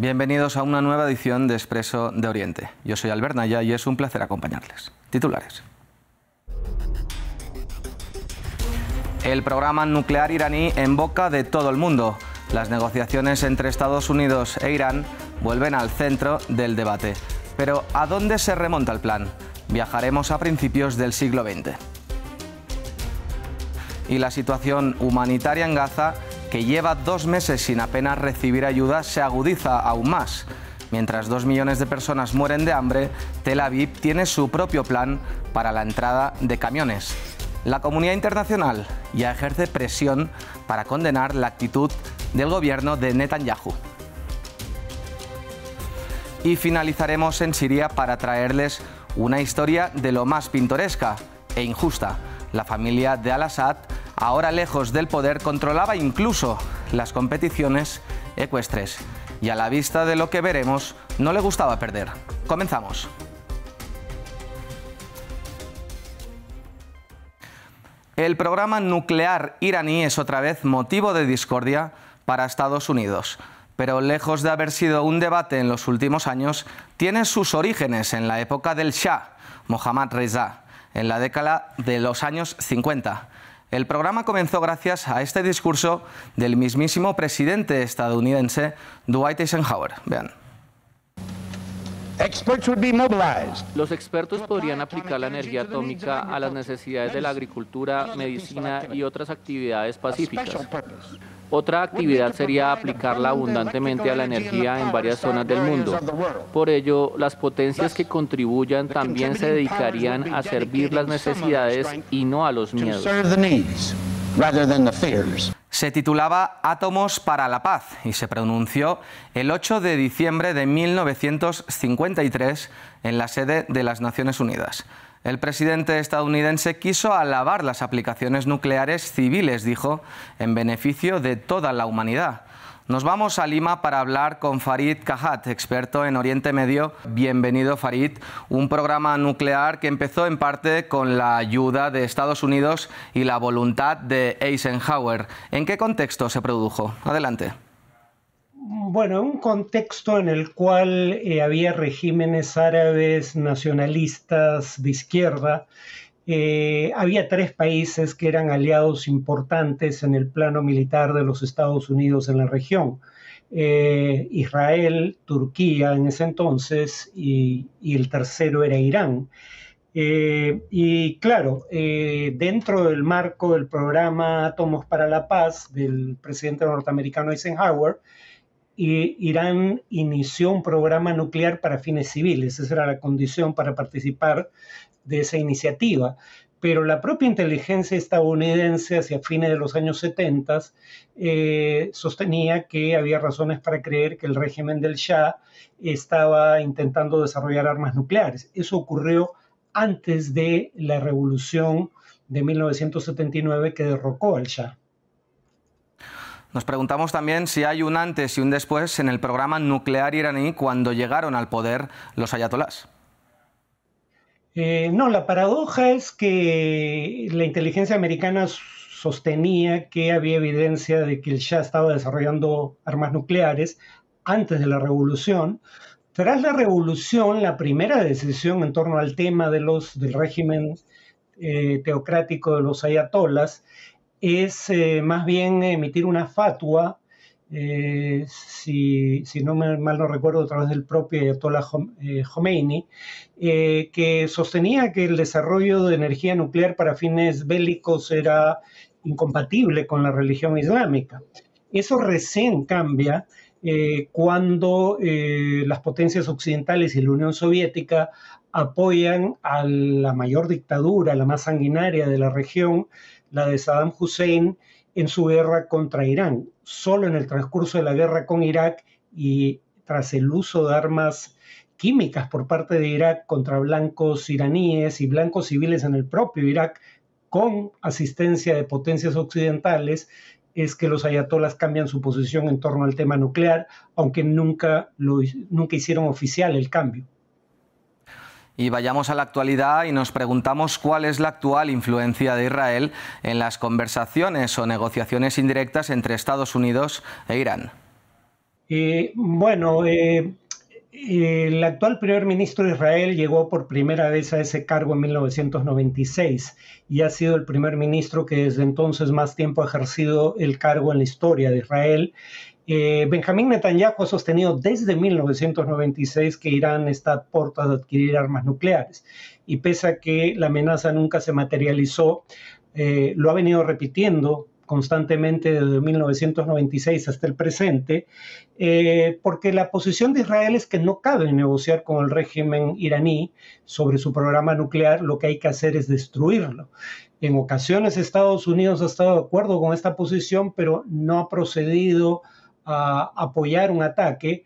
Bienvenidos a una nueva edición de Expreso de Oriente. Yo soy Albert Naya y es un placer acompañarles. Titulares. El programa nuclear iraní en boca de todo el mundo. Las negociaciones entre Estados Unidos e Irán vuelven al centro del debate. Pero ¿a dónde se remonta el plan? Viajaremos a principios del siglo XX. Y la situación humanitaria en Gaza, que lleva 2 meses sin apenas recibir ayuda, se agudiza aún más. Mientras 2 millones de personas mueren de hambre, Tel Aviv tiene su propio plan para la entrada de camiones. La comunidad internacional ya ejerce presión para condenar la actitud del gobierno de Netanyahu. Y finalizaremos en Siria para traerles una historia de lo más pintoresca e injusta. La familia de Al-Assad, ahora lejos del poder, controlaba incluso las competiciones ecuestres. Y a la vista de lo que veremos, no le gustaba perder. Comenzamos. El programa nuclear iraní es otra vez motivo de discordia para Estados Unidos. Pero lejos de haber sido un debate en los últimos años, tiene sus orígenes en la época del Shah, Mohammad Reza, en la década de los años 50. El programa comenzó gracias a este discurso del mismísimo presidente estadounidense Dwight Eisenhower. Vean. Los expertos podrían aplicar la energía atómica a las necesidades de la agricultura, medicina y otras actividades pacíficas. Otra actividad sería aplicarla abundantemente a la energía en varias zonas del mundo. Por ello, las potencias que contribuyan también se dedicarían a servir las necesidades y no a los miedos. Se titulaba Átomos para la Paz y se pronunció el 8 de diciembre de 1953 en la sede de las Naciones Unidas. El presidente estadounidense quiso alabar las aplicaciones nucleares civiles, dijo, en beneficio de toda la humanidad. Nos vamos a Lima para hablar con Farid Kahat, experto en Oriente Medio. Bienvenido, Farid. Un programa nuclear que empezó en parte con la ayuda de Estados Unidos y la voluntad de Eisenhower. ¿En qué contexto se produjo? Adelante. Bueno, un contexto en el cual había regímenes árabes nacionalistas de izquierda. Había 3 países que eran aliados importantes en el plano militar de los Estados Unidos en la región. Israel, Turquía en ese entonces y el tercero era Irán. Y claro, dentro del marco del programa Átomos para la Paz del presidente norteamericano Eisenhower, Irán inició un programa nuclear para fines civiles. Esa era la condición para participar de esa iniciativa. Pero la propia inteligencia estadounidense hacia fines de los años 70 sostenía que había razones para creer que el régimen del Shah estaba intentando desarrollar armas nucleares. Eso ocurrió antes de la revolución de 1979 que derrocó al Shah. Nos preguntamos también si hay un antes y un después en el programa nuclear iraní cuando llegaron al poder los ayatolás. No, la paradoja es que la inteligencia americana sostenía que había evidencia de que el Shah estaba desarrollando armas nucleares antes de la revolución. Tras la revolución, la primera decisión en torno al tema del régimen teocrático de los ayatolás es más bien emitir una fatwa, si mal no recuerdo, a través del propio ayatolá Khomeini, que sostenía que el desarrollo de energía nuclear para fines bélicos era incompatible con la religión islámica. Eso recién cambia cuando las potencias occidentales y la Unión Soviética apoyan a la mayor dictadura, la más sanguinaria de la región, la de Saddam Hussein, en su guerra contra Irán. Solo en el transcurso de la guerra con Irak y tras el uso de armas químicas por parte de Irak contra blancos iraníes y blancos civiles en el propio Irak, con asistencia de potencias occidentales, es que los ayatolás cambian su posición en torno al tema nuclear, aunque nunca hicieron oficial el cambio. Y vayamos a la actualidad y nos preguntamos cuál es la actual influencia de Israel en las conversaciones o negociaciones indirectas entre Estados Unidos e Irán. El actual primer ministro de Israel llegó por primera vez a ese cargo en 1996 y ha sido el primer ministro que desde entonces más tiempo ha ejercido el cargo en la historia de Israel. Benjamín Netanyahu ha sostenido desde 1996 que Irán está a puertas de adquirir armas nucleares y pese a que la amenaza nunca se materializó, lo ha venido repitiendo constantemente desde 1996 hasta el presente, porque la posición de Israel es que no cabe negociar con el régimen iraní sobre su programa nuclear, lo que hay que hacer es destruirlo. En ocasiones Estados Unidos ha estado de acuerdo con esta posición, pero no ha procedido a apoyar un ataque,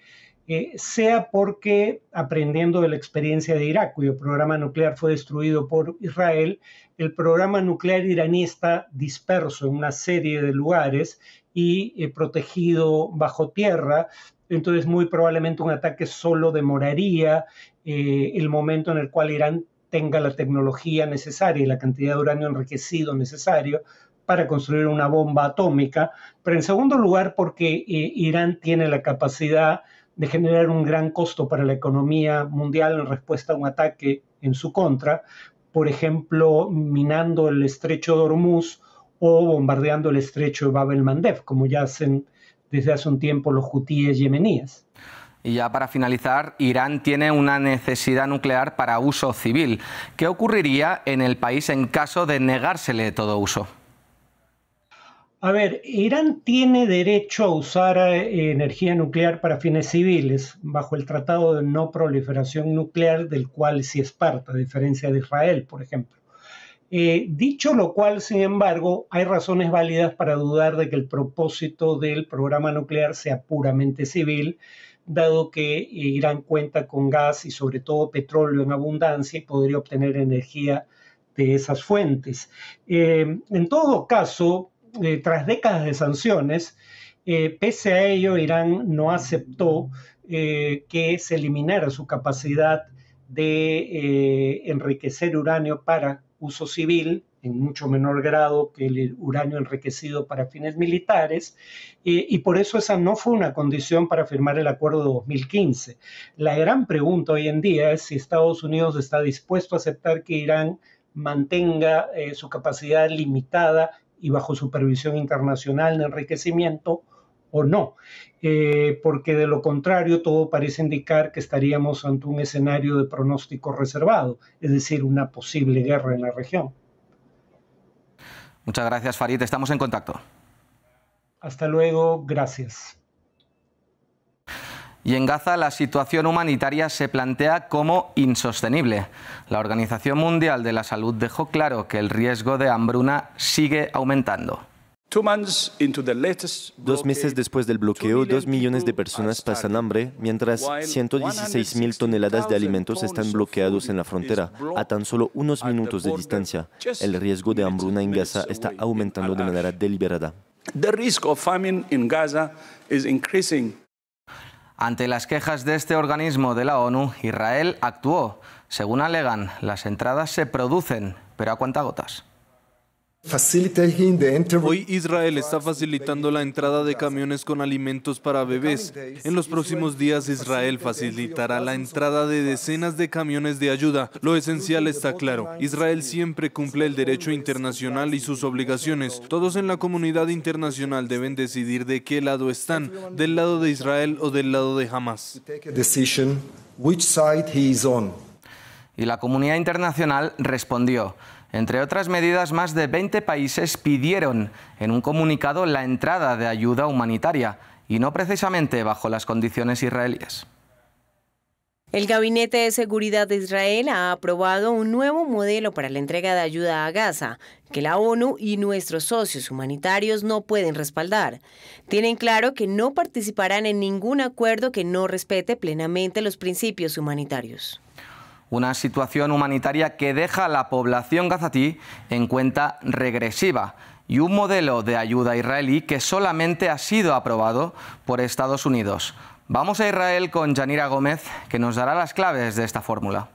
sea porque, aprendiendo de la experiencia de Irak, cuyo programa nuclear fue destruido por Israel, el programa nuclear iraní está disperso en una serie de lugares y protegido bajo tierra, entonces muy probablemente un ataque solo demoraría el momento en el cual Irán tenga la tecnología necesaria y la cantidad de uranio enriquecido necesario para construir una bomba atómica, pero en segundo lugar porque Irán tiene la capacidad de generar un gran costo para la economía mundial en respuesta a un ataque en su contra, por ejemplo, minando el estrecho de Hormuz o bombardeando el estrecho de Bab el-Mandeb, como ya hacen desde hace un tiempo los hutíes yemeníes. Y ya para finalizar, Irán tiene una necesidad nuclear para uso civil. ¿Qué ocurriría en el país en caso de negársele todo uso? A ver, Irán tiene derecho a usar energía nuclear para fines civiles bajo el Tratado de No Proliferación Nuclear, del cual sí es parte, a diferencia de Israel, por ejemplo. Dicho lo cual, sin embargo, hay razones válidas para dudar de que el propósito del programa nuclear sea puramente civil, dado que Irán cuenta con gas y sobre todo petróleo en abundancia y podría obtener energía de esas fuentes. En todo caso, tras décadas de sanciones, pese a ello, Irán no aceptó que se eliminara su capacidad de enriquecer uranio para uso civil, en mucho menor grado que el uranio enriquecido para fines militares, y por eso esa no fue una condición para firmar el acuerdo de 2015. La gran pregunta hoy en día es si Estados Unidos está dispuesto a aceptar que Irán mantenga su capacidad limitada y bajo supervisión internacional de enriquecimiento o no, porque de lo contrario todo parece indicar que estaríamos ante un escenario de pronóstico reservado, es decir, una posible guerra en la región. Muchas gracias, Farid. Estamos en contacto. Hasta luego. Gracias. Y en Gaza la situación humanitaria se plantea como insostenible. La Organización Mundial de la Salud dejó claro que el riesgo de hambruna sigue aumentando. 2 meses después del bloqueo, 2 millones de personas pasan hambre, mientras 116.000 toneladas de alimentos están bloqueados en la frontera, a tan solo unos minutos de distancia. El riesgo de hambruna en Gaza está aumentando de manera deliberada. Ante las quejas de este organismo de la ONU, Israel actuó. Según alegan, las entradas se producen, pero ¿a cuentagotas? Hoy Israel está facilitando la entrada de camiones con alimentos para bebés. En los próximos días Israel facilitará la entrada de decenas de camiones de ayuda. Lo esencial está claro. Israel siempre cumple el derecho internacional y sus obligaciones. Todos en la comunidad internacional deben decidir de qué lado están, del lado de Israel o del lado de Hamas. Y la comunidad internacional respondió. Entre otras medidas, más de 20 países pidieron en un comunicado la entrada de ayuda humanitaria, y no precisamente bajo las condiciones israelíes. El Gabinete de Seguridad de Israel ha aprobado un nuevo modelo para la entrega de ayuda a Gaza, que la ONU y nuestros socios humanitarios no pueden respaldar. Tienen claro que no participarán en ningún acuerdo que no respete plenamente los principios humanitarios. Una situación humanitaria que deja a la población gazatí en cuenta regresiva y un modelo de ayuda israelí que solamente ha sido aprobado por Estados Unidos. Vamos a Israel con Yanira Gómez, que nos dará las claves de esta fórmula.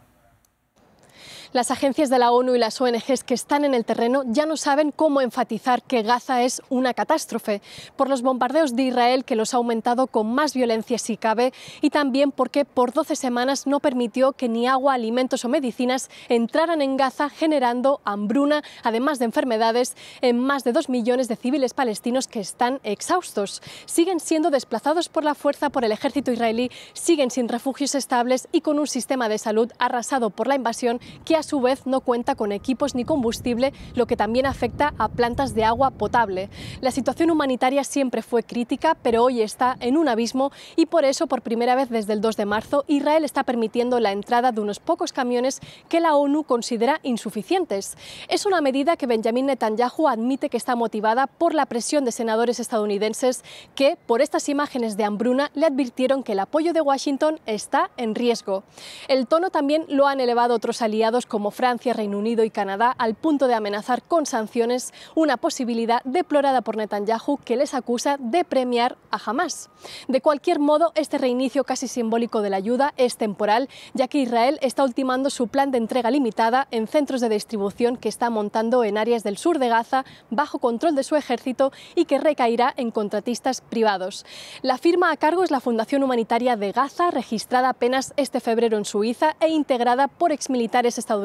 Las agencias de la ONU y las ONGs que están en el terreno ya no saben cómo enfatizar que Gaza es una catástrofe, por los bombardeos de Israel que los ha aumentado con más violencia si cabe, y también porque por 12 semanas no permitió que ni agua, alimentos o medicinas entraran en Gaza, generando hambruna, además de enfermedades, en más de 2 millones de civiles palestinos que están exhaustos. Siguen siendo desplazados por la fuerza por el ejército israelí, siguen sin refugios estables y con un sistema de salud arrasado por la invasión que a su vez no cuenta con equipos ni combustible, lo que también afecta a plantas de agua potable. La situación humanitaria siempre fue crítica, pero hoy está en un abismo y por eso, por primera vez desde el 2 de marzo, Israel está permitiendo la entrada de unos pocos camiones que la ONU considera insuficientes. Es una medida que Benjamin Netanyahu admite que está motivada por la presión de senadores estadounidenses que, por estas imágenes de hambruna, le advirtieron que el apoyo de Washington está en riesgo. El tono también lo han elevado otros aliados como Francia, Reino Unido y Canadá, al punto de amenazar con sanciones, una posibilidad deplorada por Netanyahu que les acusa de premiar a Hamás. De cualquier modo, este reinicio casi simbólico de la ayuda es temporal, ya que Israel está ultimando su plan de entrega limitada en centros de distribución que está montando en áreas del sur de Gaza bajo control de su ejército y que recaerá en contratistas privados. La firma a cargo es la Fundación Humanitaria de Gaza, registrada apenas este febrero en Suiza e integrada por exmilitares estadounidenses,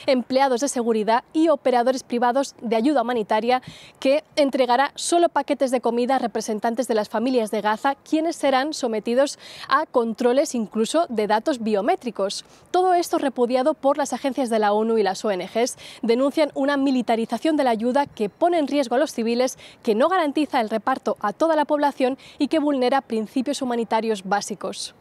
empleados de seguridad y operadores privados de ayuda humanitaria, que entregará solo paquetes de comida a representantes de las familias de Gaza, quienes serán sometidos a controles incluso de datos biométricos. Todo esto repudiado por las agencias de la ONU y las ONGs. Denuncian una militarización de la ayuda que pone en riesgo a los civiles, que no garantiza el reparto a toda la población y que vulnera principios humanitarios básicos.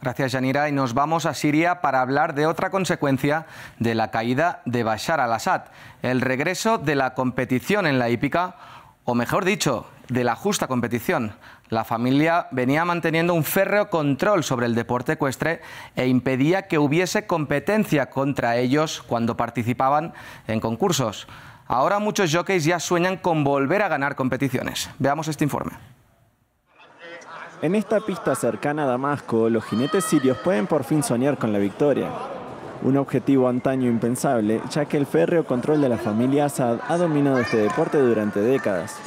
Gracias, Yanira. Y nos vamos a Siria para hablar de otra consecuencia de la caída de Bashar al-Assad, el regreso de la competición en la hípica, o mejor dicho, de la justa competición. La familia venía manteniendo un férreo control sobre el deporte ecuestre e impedía que hubiese competencia contra ellos cuando participaban en concursos. Ahora muchos jockeys ya sueñan con volver a ganar competiciones. Veamos este informe. En esta pista cercana a Damasco, los jinetes sirios pueden por fin soñar con la victoria. Un objetivo antaño impensable, ya que el férreo control de la familia Assad ha dominado este deporte durante décadas.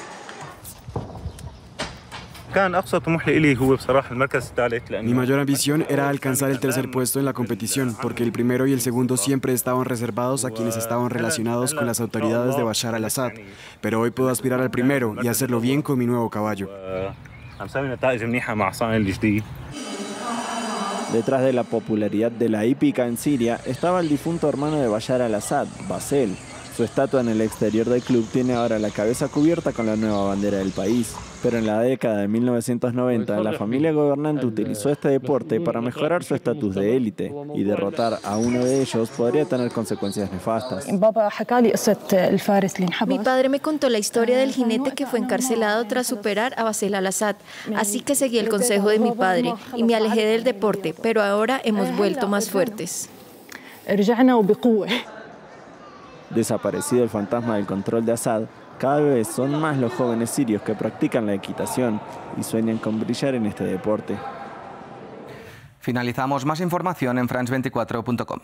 Mi mayor ambición era alcanzar el tercer puesto en la competición, porque el primero y el segundo siempre estaban reservados a quienes estaban relacionados con las autoridades de Bashar al-Assad. Pero hoy puedo aspirar al primero y hacerlo bien con mi nuevo caballo. Detrás de la popularidad de la hípica en Siria estaba el difunto hermano de Bashar al-Assad, Basel. Su estatua en el exterior del club tiene ahora la cabeza cubierta con la nueva bandera del país. Pero en la década de 1990, la familia gobernante utilizó este deporte para mejorar su estatus de élite, y derrotar a uno de ellos podría tener consecuencias nefastas. Mi padre me contó la historia del jinete que fue encarcelado tras superar a Bashar al-Assad, así que seguí el consejo de mi padre y me alejé del deporte, pero ahora hemos vuelto más fuertes. Desaparecido el fantasma del control de Assad, cada vez son más los jóvenes sirios que practican la equitación y sueñan con brillar en este deporte. Finalizamos. Más información en france24.com.